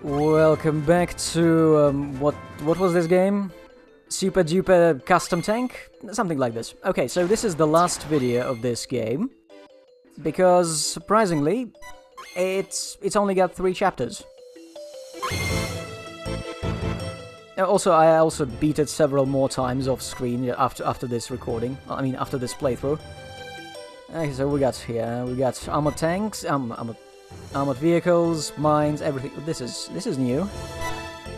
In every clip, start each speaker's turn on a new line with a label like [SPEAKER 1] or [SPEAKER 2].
[SPEAKER 1] Welcome back to what was this game? Super Duper Custom Tank? Something like this. Okay, so this is the last video of this game, because surprisingly, it's only got 3 chapters. Also, I also beat it several more times off screen after this recording. I mean, after this playthrough. Okay, so we got armored tanks, armored vehicles, mines, everything. This is new.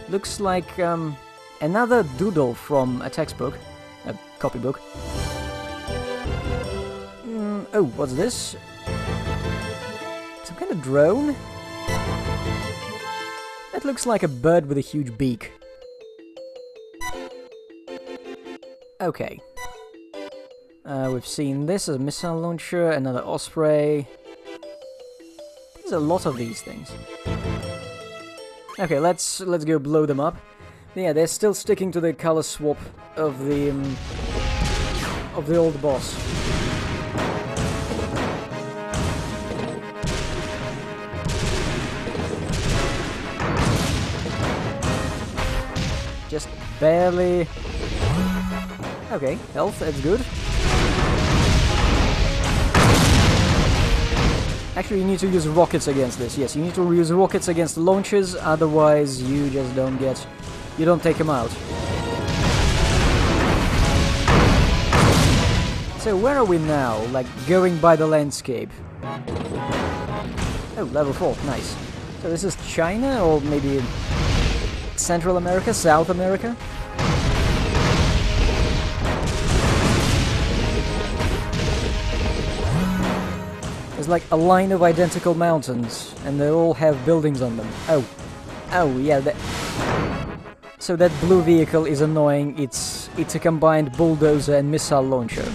[SPEAKER 1] Looks like another doodle from a textbook, a copybook. Oh, what's this? Some kind of drone? That looks like a bird with a huge beak. Okay. We've seen this as a missile launcher, another Osprey. There's a lot of these things. Okay, let's go blow them up. Yeah, they're still sticking to the color swap of the old boss. Just barely. Okay, health, that's good. Actually, you need to use rockets against this. Yes, you need to use rockets against the launchers, otherwise you just you don't take them out. So where are we now? Like, going by the landscape. Oh, level 4, nice. So this is China, or maybe Central America, South America? There's like a line of identical mountains, and they all have buildings on them. Oh, yeah. So that blue vehicle is annoying. It's a combined bulldozer and missile launcher.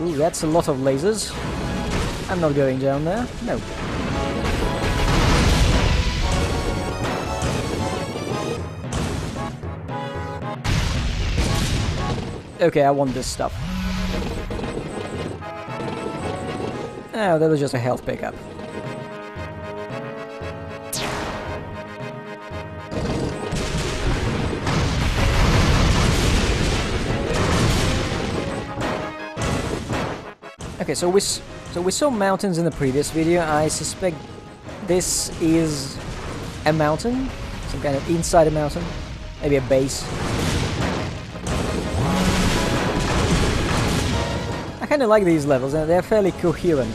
[SPEAKER 1] Ooh, that's a lot of lasers. I'm not going down there. No. Okay, I want this stuff. Oh, that was just a health pickup. Okay, so we saw mountains in the previous video. I suspect this is a mountain, some kind of inside a mountain, maybe a base. I kind of like these levels, and they're fairly coherent.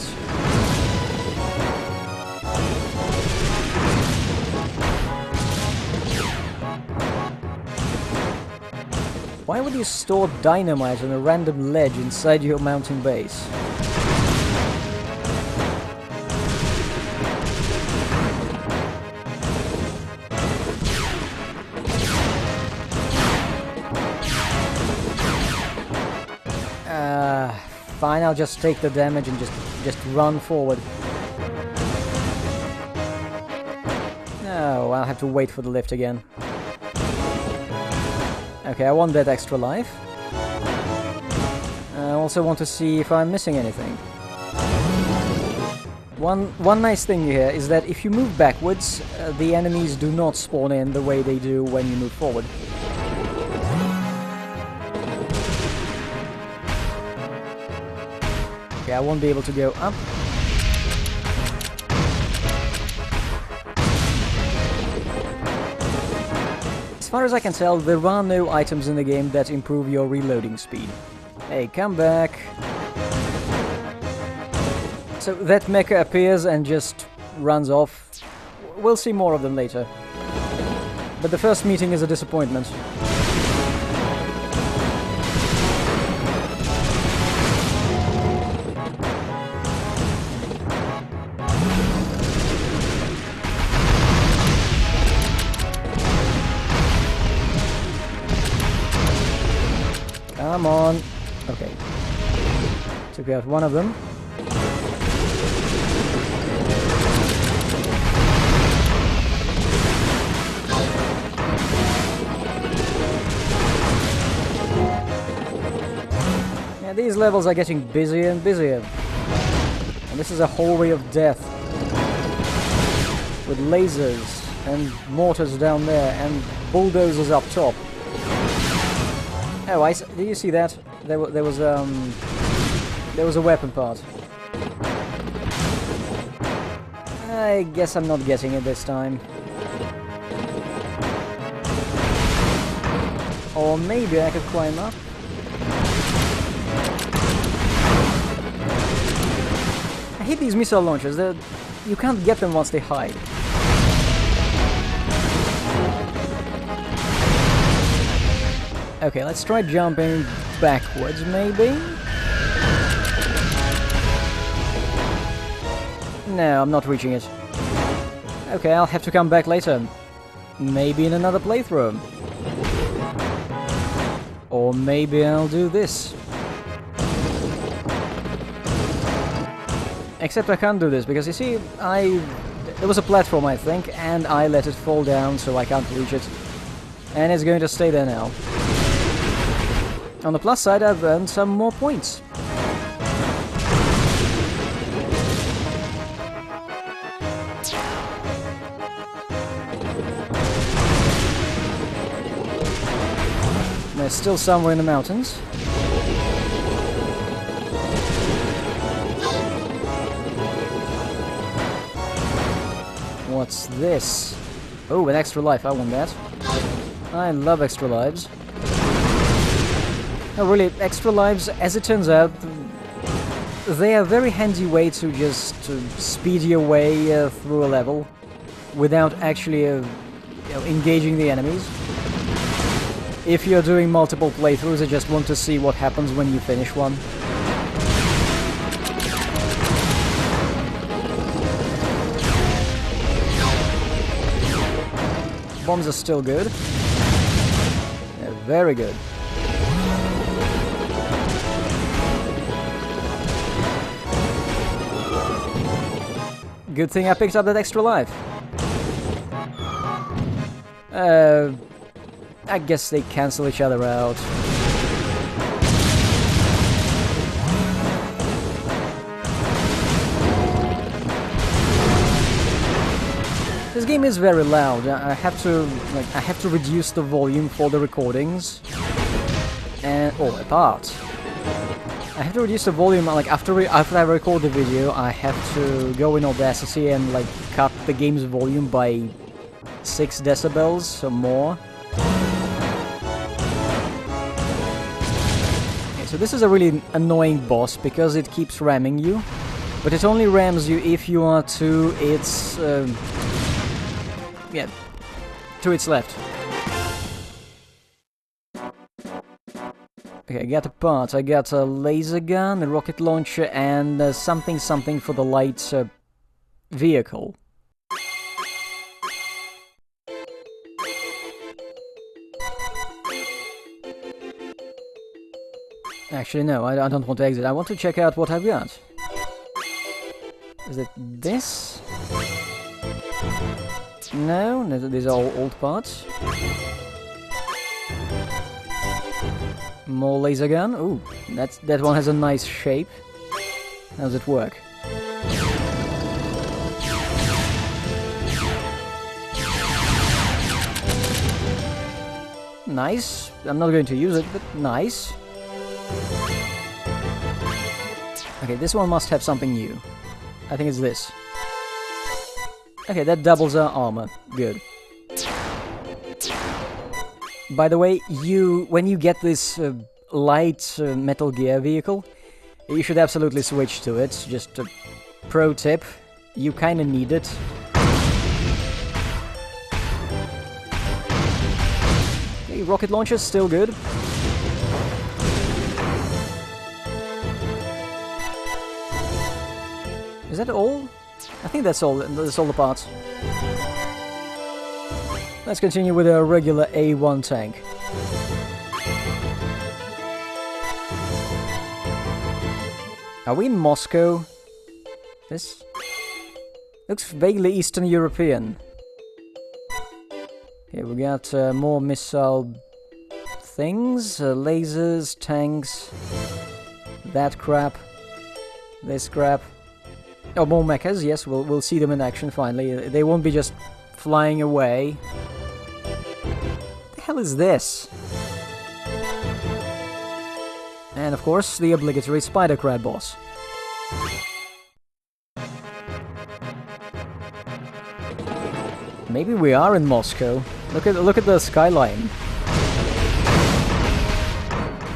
[SPEAKER 1] Why would you store dynamite on a random ledge inside your mountain base? Fine, I'll just take the damage and just run forward. No, I'll have to wait for the lift again. Okay, I want that extra life. I also want to see if I'm missing anything. One nice thing here is that if you move backwards, the enemies do not spawn in the way they do when you move forward. Okay, I won't be able to go up. As far as I can tell, there are no items in the game that improve your reloading speed. Hey, come back. So that mecha appears and just runs off. We'll see more of them later. But the first meeting is a disappointment. Come on. Okay. Took out one of them. Yeah, these levels are getting busier and busier. And this is a hallway of death. With lasers and mortars down there and bulldozers up top. Oh, did you see that? There was a weapon part. I guess I'm not getting it this time. Or maybe I could climb up. I hate these missile launchers. You can't get them once they hide. Okay, let's try jumping backwards, maybe? No, I'm not reaching it. Okay, I'll have to come back later. Maybe in another playthrough. Or maybe I'll do this. Except I can't do this, because you see, there was a platform, I think, and I let it fall down, so I can't reach it. And it's going to stay there now. On the plus side, I've earned some more points. They're still somewhere in the mountains. What's this? Oh, an extra life, I want that. I love extra lives. Oh, really, extra lives, as it turns out, they are a very handy way to just speed your way through a level without actually engaging the enemies. If you're doing multiple playthroughs, I just want to see what happens when you finish one. Bombs are still good. They're very good. Good thing I picked up that extra life. I guess they cancel each other out. This game is very loud. I have to reduce the volume for the recordings. Apart. I have to reduce the volume, like, after I record the video, I have to go in Audacity and, like, cut the game's volume by 6 decibels or more. Okay, so this is a really annoying boss, because it keeps ramming you, but it only rams you if you are to its, to its left. Okay, I got a part. I got a laser gun, a rocket launcher, and something for the light vehicle. Actually, no, I don't want to exit. I want to check out what I've got. Is it this? No, these are all old parts. More laser gun. Ooh, that one has a nice shape. How does it work? Nice. I'm not going to use it, but nice. Okay, this one must have something new. I think it's this. Okay, that doubles our armor. Good. By the way, when you get this light Metal Gear vehicle, you should absolutely switch to it. Just a pro tip, you kinda need it. Okay, rocket launcher's still good. Is that all? I think that's all the parts. Let's continue with a regular A1 tank. Are we in Moscow? This looks vaguely Eastern European. Here we got more missile things, lasers, tanks, that crap, this crap. Oh, more mechas, yes, we'll see them in action finally. They won't be just flying away. What the hell is this? And of course, the obligatory spider crab boss. Maybe we are in Moscow. Look at the skyline.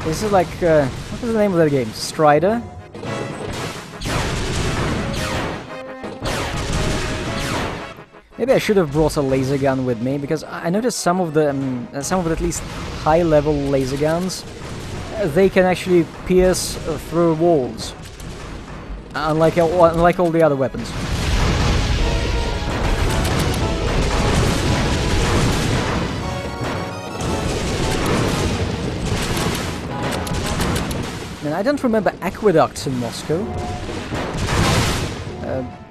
[SPEAKER 1] This is like what is the name of that game? Strider? Maybe I should have brought a laser gun with me, because I noticed some of the at least high-level laser guns, they can actually pierce through walls, unlike all the other weapons. And I don't remember aqueducts in Moscow,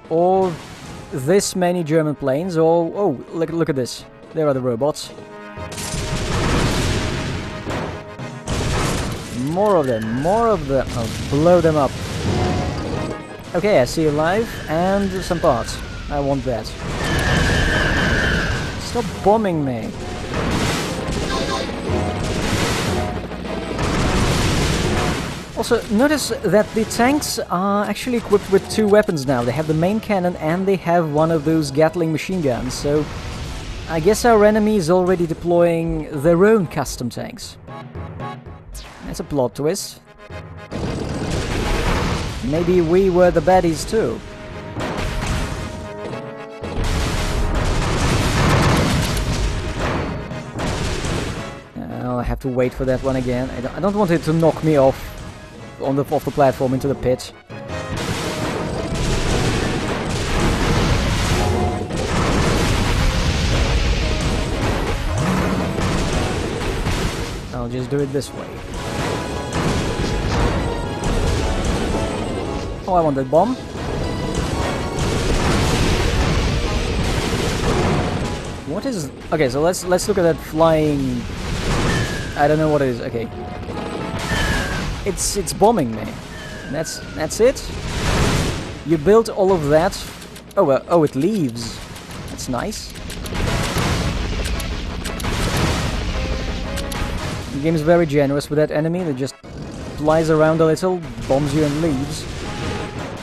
[SPEAKER 1] or this many German planes, or... Oh, look at this. There are the robots. More of them, more of them. I'll blow them up. Okay, I see you live, and some parts. I want that. Stop bombing me. Also, notice that the tanks are actually equipped with two weapons now. They have the main cannon and they have one of those Gatling machine guns, so I guess our enemy is already deploying their own custom tanks. That's a plot twist. Maybe we were the baddies too. I'll have to wait for that one again. I don't want it to knock me off the platform into the pit. I'll just do it this way. Oh, I want that bomb. What is... Okay, so let's look at that flying... I don't know what it is. Okay. It's bombing me. That's it? You built all of that? Oh, it leaves. That's nice. The game is very generous with that enemy that just flies around a little, bombs you and leaves.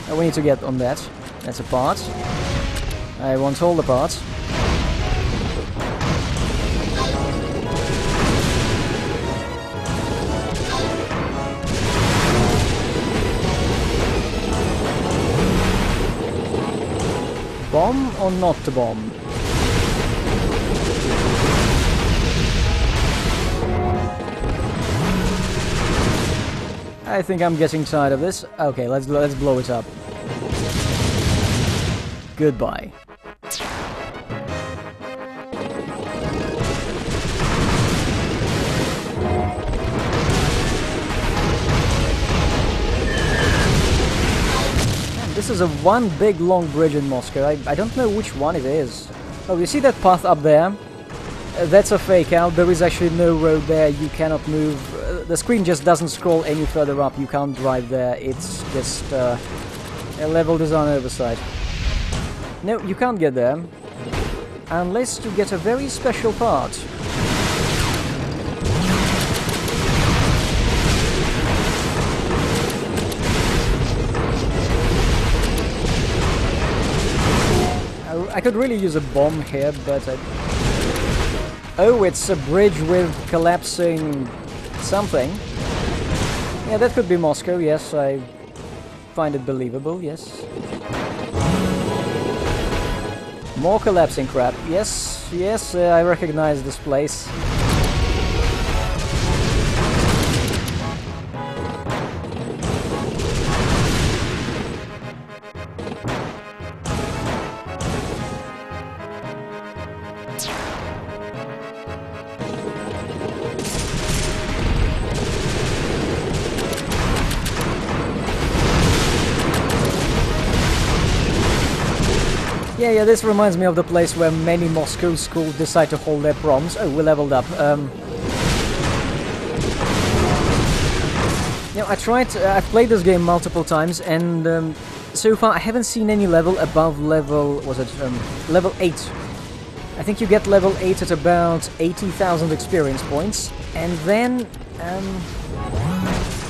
[SPEAKER 1] Oh, we need to get on that. That's a part. I want all the parts. Bomb or not to bomb? I think I'm getting tired of this. Okay, let's blow it up. Goodbye. This is a one big long bridge in Moscow. I don't know which one it is. Oh, you see that path up there? That's a fake out. There is actually no road there. You cannot move. The screen just doesn't scroll any further up. You can't drive there. It's just a level design oversight. No, you can't get there unless you get a very special part. I could really use a bomb here, but oh, it's a bridge with collapsing something. Yeah, that could be Moscow, yes, I find it believable, yes. More collapsing crap, yes, I recognize this place. Yeah, this reminds me of the place where many Moscow schools decide to hold their proms. Oh, we leveled up. You know, I've played this game multiple times, and so far I haven't seen any level above level, level 8. I think you get level 8 at about 80,000 experience points, and then,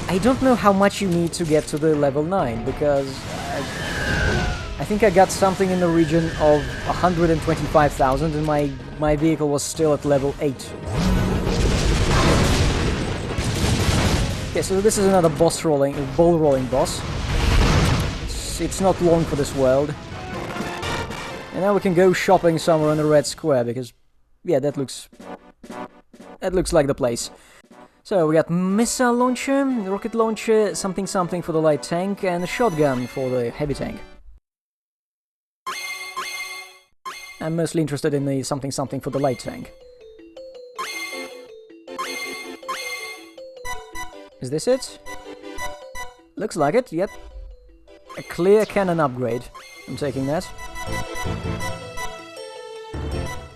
[SPEAKER 1] I don't know how much you need to get to the level 9, because I think I got something in the region of 125,000, and my vehicle was still at level 8. Okay, so this is another ball rolling boss. It's not long for this world. And now we can go shopping somewhere in the red square, because, yeah, that looks like the place. So we got missile launcher, rocket launcher, something something for the light tank, and a shotgun for the heavy tank. I'm mostly interested in the something something for the light tank. Is this it? Looks like it, yep. A clear cannon upgrade. I'm taking that.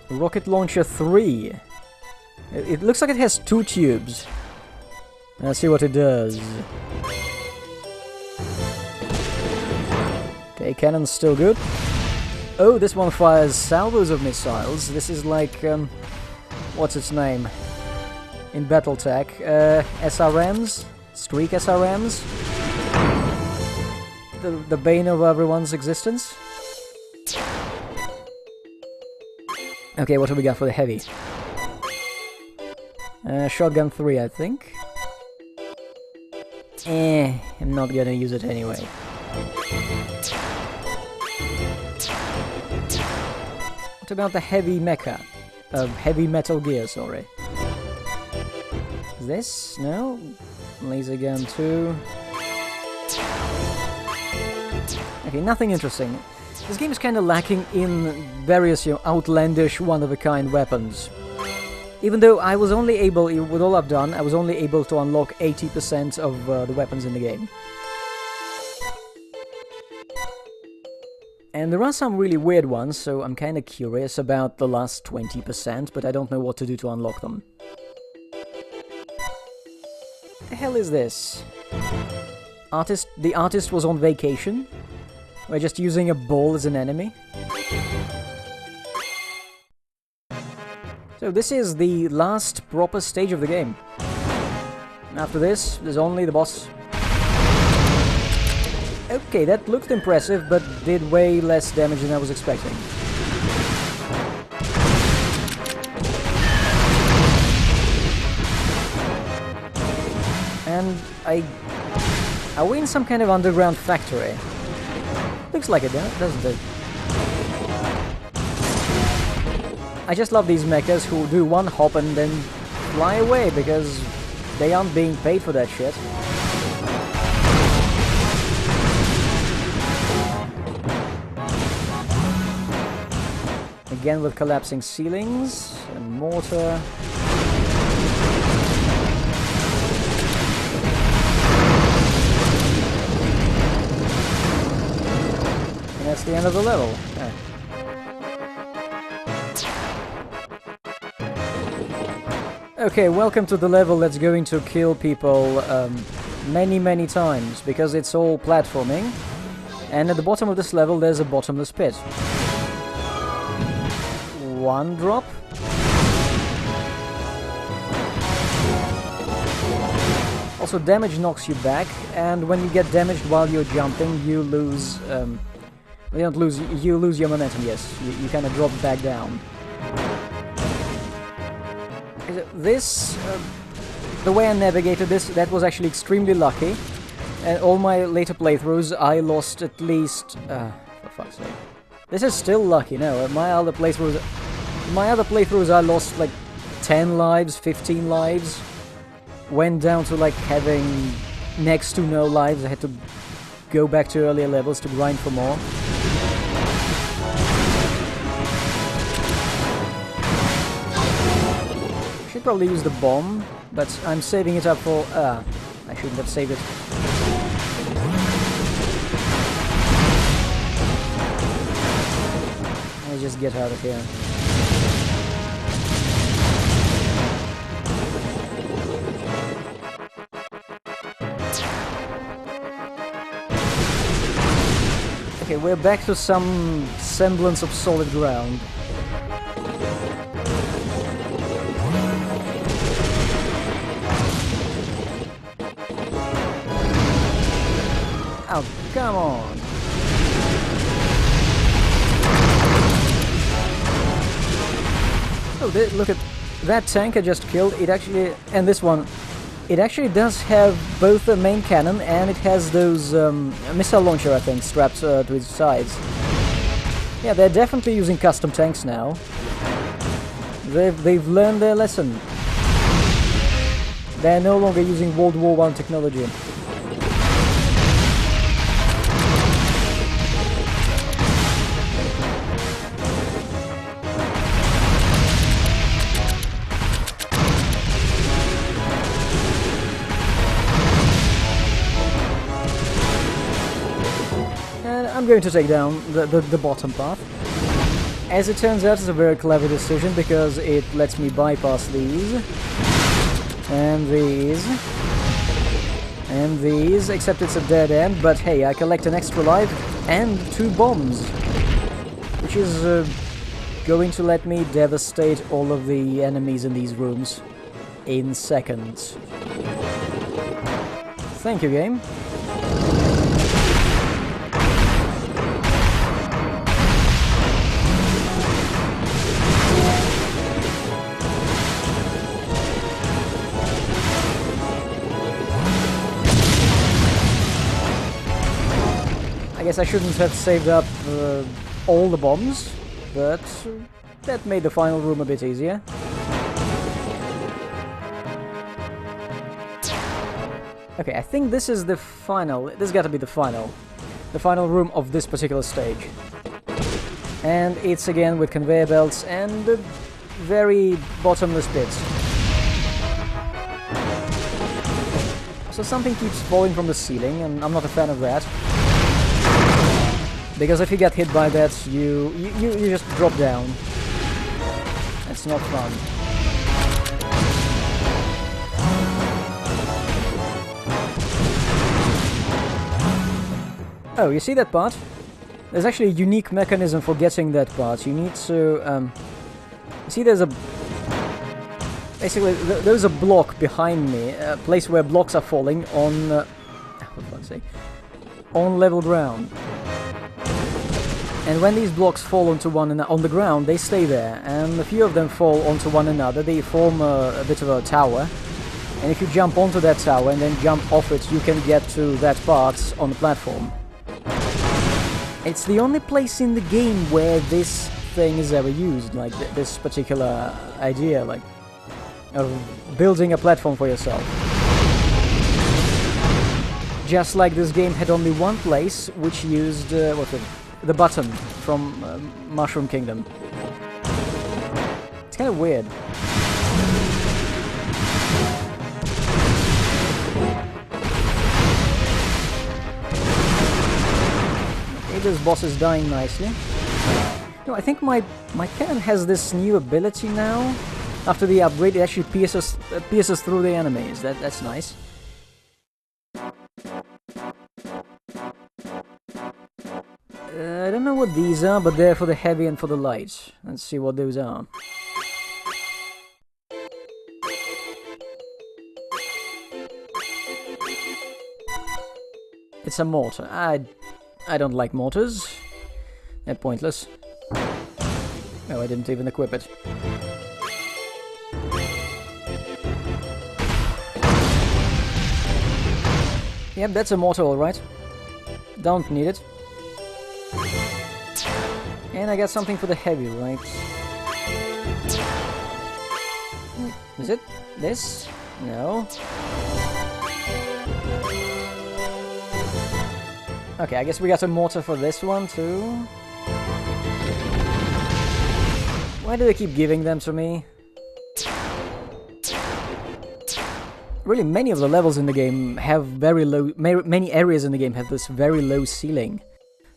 [SPEAKER 1] Rocket launcher 3. It looks like it has 2 tubes. Let's see what it does. Okay, cannon's still good. Oh, this one fires salvos of missiles. This is like, what's its name? In Battletech, SRMs? Streak SRMs? The bane of everyone's existence? Okay, what do we got for the heavy? Shotgun 3, I think. I'm not gonna use it anyway. What about the heavy mecha? Heavy Metal Gear, sorry. This? No? Laser gun 2. Okay, nothing interesting. This game is kinda lacking in various, outlandish, one-of-a-kind weapons. Even though I was only able, with all I've done, I was only able to unlock 80% of the weapons in the game. And there are some really weird ones, so I'm kinda curious about the last 20%, but I don't know what to do to unlock them. What the hell is this? The artist was on vacation? We're just using a ball as an enemy? So this is the last proper stage of the game. After this, there's only the boss. Okay, that looked impressive, but did way less damage than I was expecting. And are we in some kind of underground factory? Looks like it, doesn't it? I just love these mechas who do one hop and then fly away, because they aren't being paid for that shit. Again with collapsing ceilings and mortar. And that's the end of the level. Yeah. Okay, welcome to the level that's going to kill people many times, because it's all platforming. And at the bottom of this level there's a bottomless pit. One drop. Also, damage knocks you back, and when you get damaged while you're jumping, you lose... you don't lose, you lose your momentum, yes. You kind of drop back down. This, the way I navigated this, that was actually extremely lucky. And all my later playthroughs, I lost at least... for fuck's sake. This is still lucky, no. My other playthroughs, I lost like 10 lives, 15 lives. Went down to like having next to no lives. I had to go back to earlier levels to grind for more. Should probably use the bomb, but I'm saving it up for... I shouldn't have saved it. Let's just get out of here. Okay, we're back to some semblance of solid ground. Oh, come on! Oh, look at that tank I just killed. It actually, and this one, it actually does have both the main cannon and it has those missile launcher, I think, strapped to its sides. Yeah, they're definitely using custom tanks now. They've learned their lesson. They're no longer using World War I technology. I'm going to take down the bottom path. As it turns out, it's a very clever decision because it lets me bypass these and these and these, except it's a dead end, but hey, I collect an extra life and 2 bombs, which is going to let me devastate all of the enemies in these rooms in seconds. Thank you, game. I guess I shouldn't have saved up all the bombs, but that made the final room a bit easier. Okay, I think this is the final. This got to be the final room of this particular stage. And it's again with conveyor belts and very bottomless pits. So something keeps falling from the ceiling, and I'm not a fan of that. Because if you get hit by that, you just drop down. It's not fun. Oh, you see that part? There's actually a unique mechanism for getting that part. You need to... you see there's a... Basically, there's a block behind me, a place where blocks are falling on... for fuck's sake. On level ground. And when these blocks fall onto one another on the ground, they stay there, and a few of them fall onto one another. They form a bit of a tower, and if you jump onto that tower and then jump off it, you can get to that part on the platform. It's the only place in the game where this thing is ever used, like this particular idea, like of building a platform for yourself. Just like this game had only one place which used the button from Mushroom Kingdom. It's kind of weird. Okay, this boss is dying nicely. No, I think my cannon has this new ability now. After the upgrade, it actually pierces through the enemies. That's nice. I don't know what these are, but they're for the heavy and for the light. Let's see what those are. It's a mortar. I don't like mortars. They're pointless. Oh, I didn't even equip it. Yep, that's a mortar, alright. Don't need it. And I got something for the heavy, right? Is it this? No. Okay, I guess we got a mortar for this one too. Why do they keep giving them to me? Really, many of the levels in the game have very low... Many areas in the game have this very low ceiling.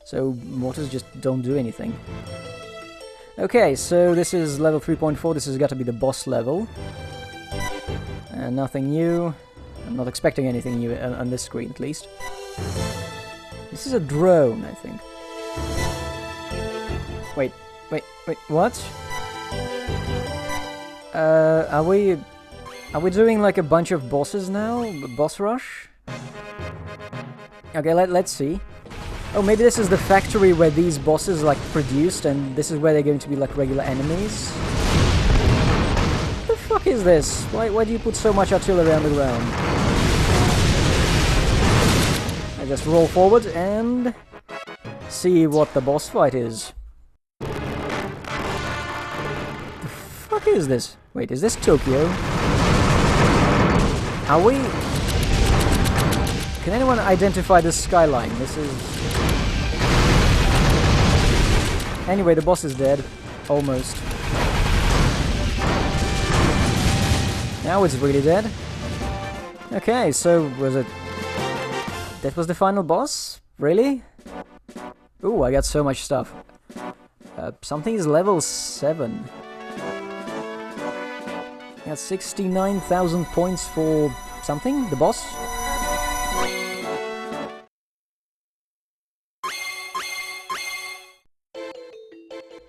[SPEAKER 1] So mortars just don't do anything. Okay, so this is level 3.4. This has got to be the boss level. And nothing new. I'm not expecting anything new on this screen, at least. This is a drone, I think. Wait, what? Are we doing like a bunch of bosses now? Boss rush? Okay, let's see. Oh, maybe this is the factory where these bosses like produced, and this is where they're going to be like regular enemies. What the fuck is this? Why do you put so much artillery on the ground? I just roll forward and see what the boss fight is. The fuck is this? Wait, is this Tokyo? Are we... Can anyone identify this skyline? This is... Anyway, the boss is dead. Almost. Now it's really dead. Okay, so was it... That was the final boss? Really? Ooh, I got so much stuff. Something is level 7. I got 69,000 points for something? The boss?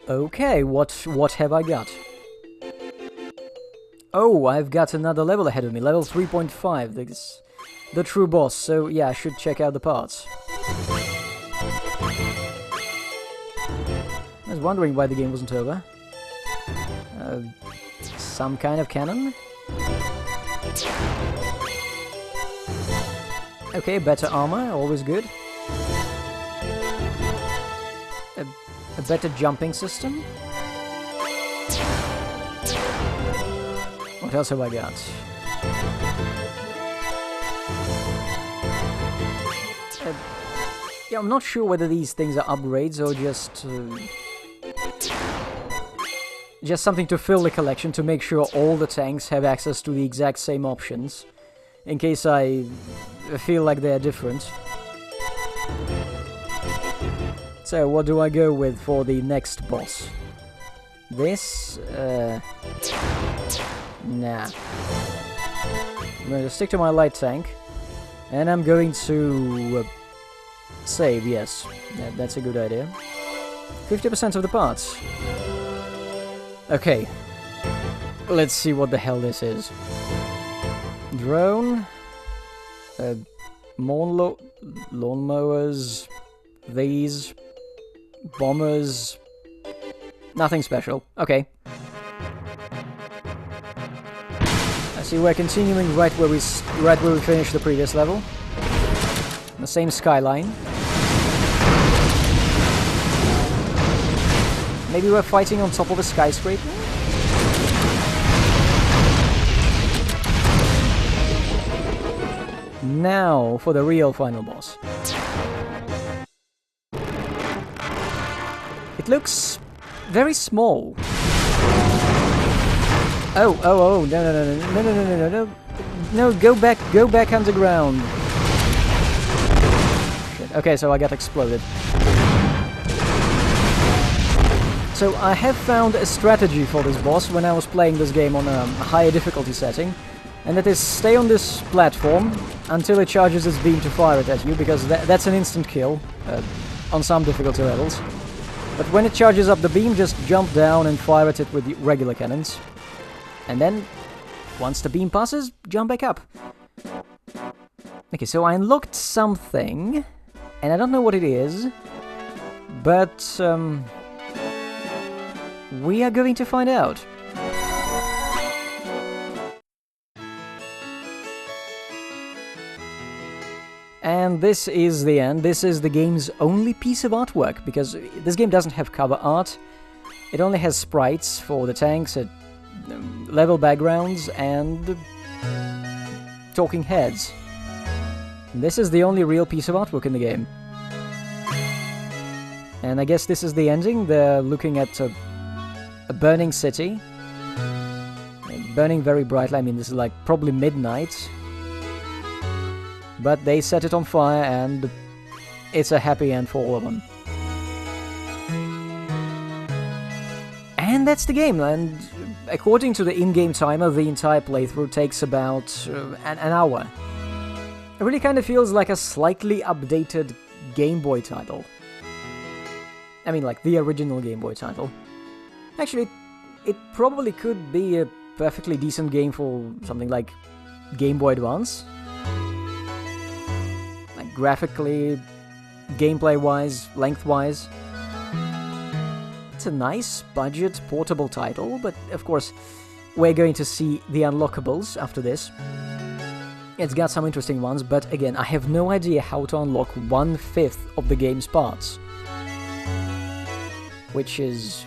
[SPEAKER 1] Okay, what have I got? Oh, I've got another level ahead of me, level 3.5. This the true boss, so yeah, I should check out the parts. I was wondering why the game wasn't over. Some kind of cannon? Okay, better armor, always good. A better jumping system? What else have I got? Yeah, I'm not sure whether these things are upgrades or just something to fill the collection to make sure all the tanks have access to the exact same options, in case I feel like they're different. So, what do I go with for the next boss? This? Nah. I'm going to stick to my light tank, and I'm going to save, yes. That's a good idea. 50% of the parts. Okay. Let's see what the hell this is. Drone. Lawnmowers. These. Bombers. Nothing special. Okay. I see we're continuing right where we finished the previous level. The same skyline. Maybe we're fighting on top of a skyscraper? Now for the real final boss. It looks very small. Oh, no, go back underground. Shit. Okay, so I got exploded. So I have found a strategy for this boss when I was playing this game on a higher difficulty setting, and that is stay on this platform until it charges its beam to fire it at you, because that's an instant kill on some difficulty levels. But when it charges up the beam, just jump down and fire at it with regular cannons. And then, once the beam passes, jump back up. Okay, so I unlocked something, and I don't know what it is, but we are going to find out. And this is the end. This is the game's only piece of artwork, because this game doesn't have cover art. It only has sprites for the tanks, level backgrounds, and talking heads. And this is the only real piece of artwork in the game. And I guess this is the ending. They're looking at a burning city. Burning very brightly. I mean, this is like probably midnight. But they set it on fire, and it's a happy end for all of them. And that's the game, and according to the in-game timer, the entire playthrough takes about an hour. It really kind of feels like a slightly updated Game Boy title. I mean, like the original Game Boy title. Actually, it probably could be a perfectly decent game for something like Game Boy Advance. Like graphically, gameplay-wise, length-wise. It's a nice budget portable title, but of course we're going to see the unlockables after this. It's got some interesting ones, but again, I have no idea how to unlock 1/5 of the game's parts. Which is...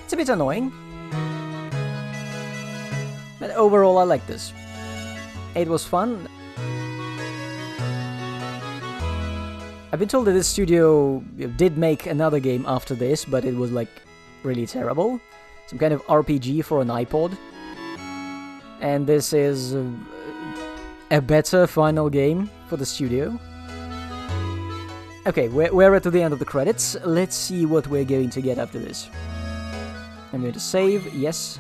[SPEAKER 1] it's a bit annoying. But overall, I like this. It was fun. I've been told that this studio did make another game after this, but it was like really terrible. Some kind of RPG for an iPod. And this is a better final game for the studio. Okay, we're at the end of the credits. Let's see what we're going to get after this. I'm going to save, yes.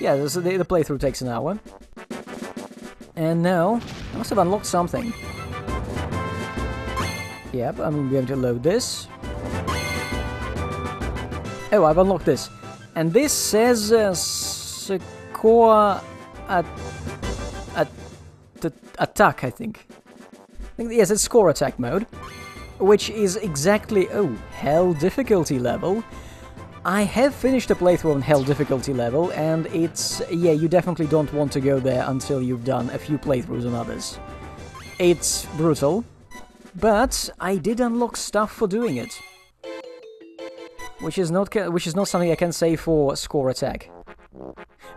[SPEAKER 1] Yeah, the playthrough takes an hour. And now, I must have unlocked something. Yep, I'm going to load this. Oh, I've unlocked this. And this says Score Attack, I think. Yes, it's Score Attack mode. Which is exactly... oh, Hell difficulty level. I have finished a playthrough on Hell difficulty level, and it's... yeah, you definitely don't want to go there until you've done a few playthroughs on others. It's brutal, but I did unlock stuff for doing it. Which is not something I can say for Score Attack.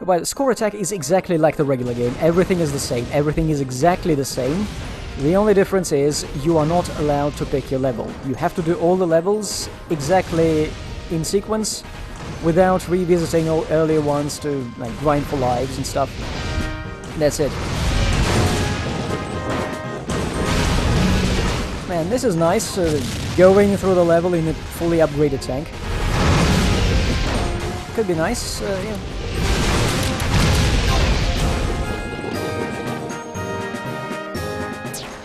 [SPEAKER 1] But Score Attack is exactly like the regular game. Everything is the same. Everything is exactly the same. The only difference is you are not allowed to pick your level. You have to do all the levels exactly in sequence without revisiting all earlier ones to like grind for lives and stuff. That's it. Man, this is nice, going through the level in a fully upgraded tank. Could be nice, yeah.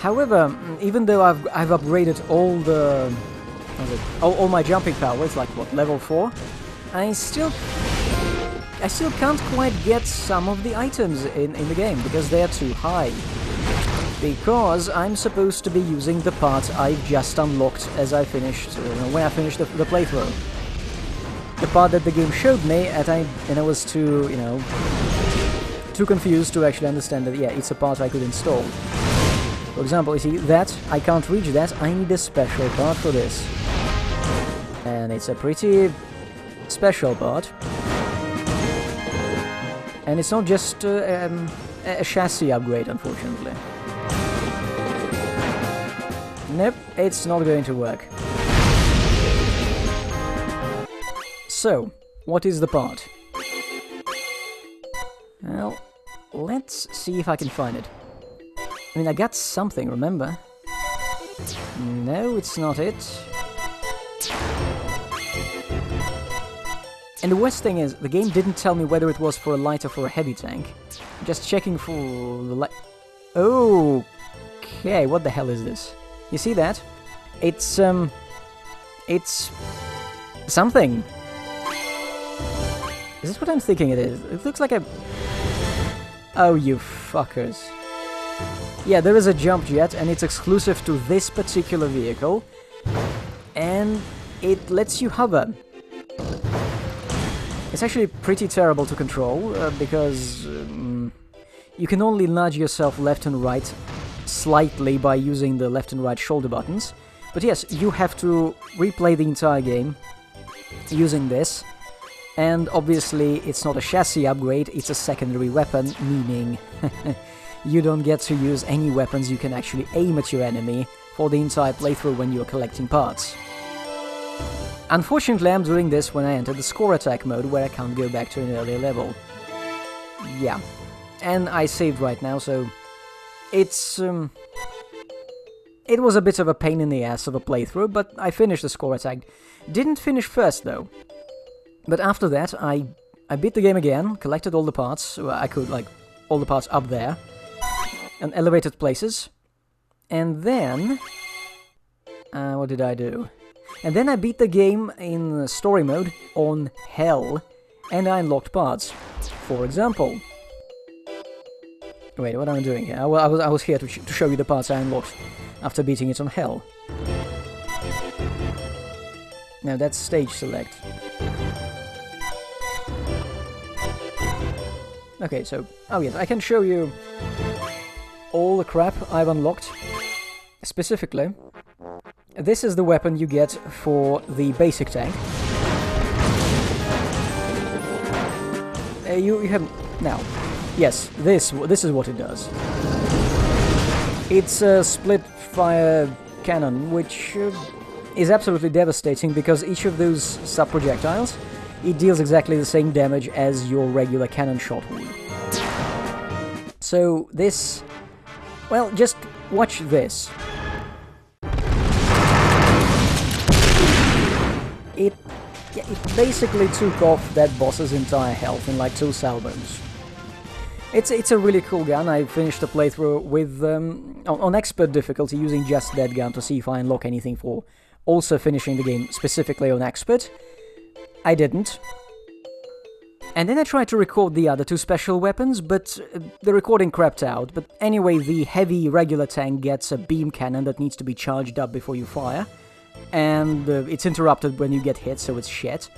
[SPEAKER 1] However, even though I've upgraded all the... all my jumping powers, like what, level 4, I still can't quite get some of the items in the game because they're too high. Because I'm supposed to be using the part I've just unlocked as I finished, when I finished the playthrough. The part that the game showed me, and I was too, too confused to actually understand that, yeah, it's a part I could install. For example, you see, that, I can't reach that, I need a special part for this. And it's a pretty special part. And it's not just a chassis upgrade, unfortunately. Nope, it's not going to work. So, what is the part? Well, let's see if I can find it. I mean, I got something, remember? No, it's not it. And the worst thing is, the game didn't tell me whether it was for a light or for a heavy tank. I'm just checking for the light... Okay, what the hell is this? You see that? It's something. Is this what I'm thinking it is? It looks like a... Oh, you fuckers. Yeah, there is a jump jet, and it's exclusive to this particular vehicle. And it lets you hover. It's actually pretty terrible to control, because you can only nudge yourself left and right slightly by using the left and right shoulder buttons. But yes, you have to replay the entire game using this. And obviously, it's not a chassis upgrade, it's a secondary weapon, meaning you don't get to use any weapons you can actually aim at your enemy for the entire playthrough when you're collecting parts. Unfortunately, I'm doing this when I enter the Score Attack mode, where I can't go back to an earlier level. Yeah. And I saved right now, so... It's... It was a bit of a pain in the ass of a playthrough, but I finished the Score Attack. Didn't finish first, though. But after that, I beat the game again, collected all the parts, I could, like, all the parts up there, and elevated places. And then... what did I do? And then I beat the game in story mode on Hell, and I unlocked parts. For example... Wait, what am I doing here? I was here to show you the parts I unlocked after beating it on Hell. Now that's stage select. Okay, so... Oh yes, I can show you all the crap I've unlocked. Specifically, this is the weapon you get for the basic tank. You have... Now, yes, this is what it does. It's a split-fire cannon, which is absolutely devastating because each of those sub-projectiles, it deals exactly the same damage as your regular cannon shot would. So this... Well, just watch this. It basically took off that boss's entire health in like 2 salvos. It's a really cool gun. I finished the playthrough with on expert difficulty using just that gun to see if I unlock anything for also finishing the game specifically on expert. I didn't. And then I tried to record the other 2 special weapons, but the recording crapped out. But anyway, the heavy regular tank gets a beam cannon that needs to be charged up before you fire. And it's interrupted when you get hit, so it's shit.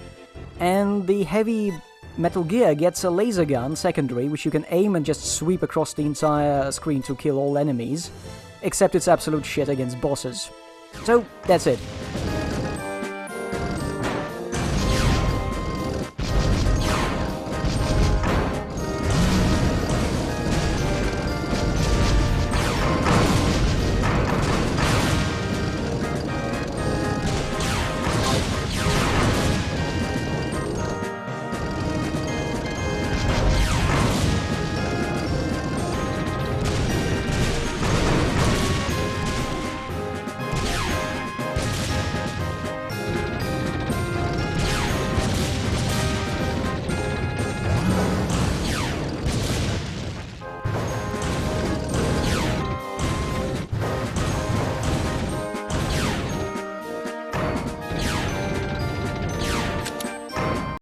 [SPEAKER 1] And the heavy Metal Gear gets a laser gun, secondary, which you can aim and just sweep across the entire screen to kill all enemies. Except it's absolute shit against bosses. So, that's it.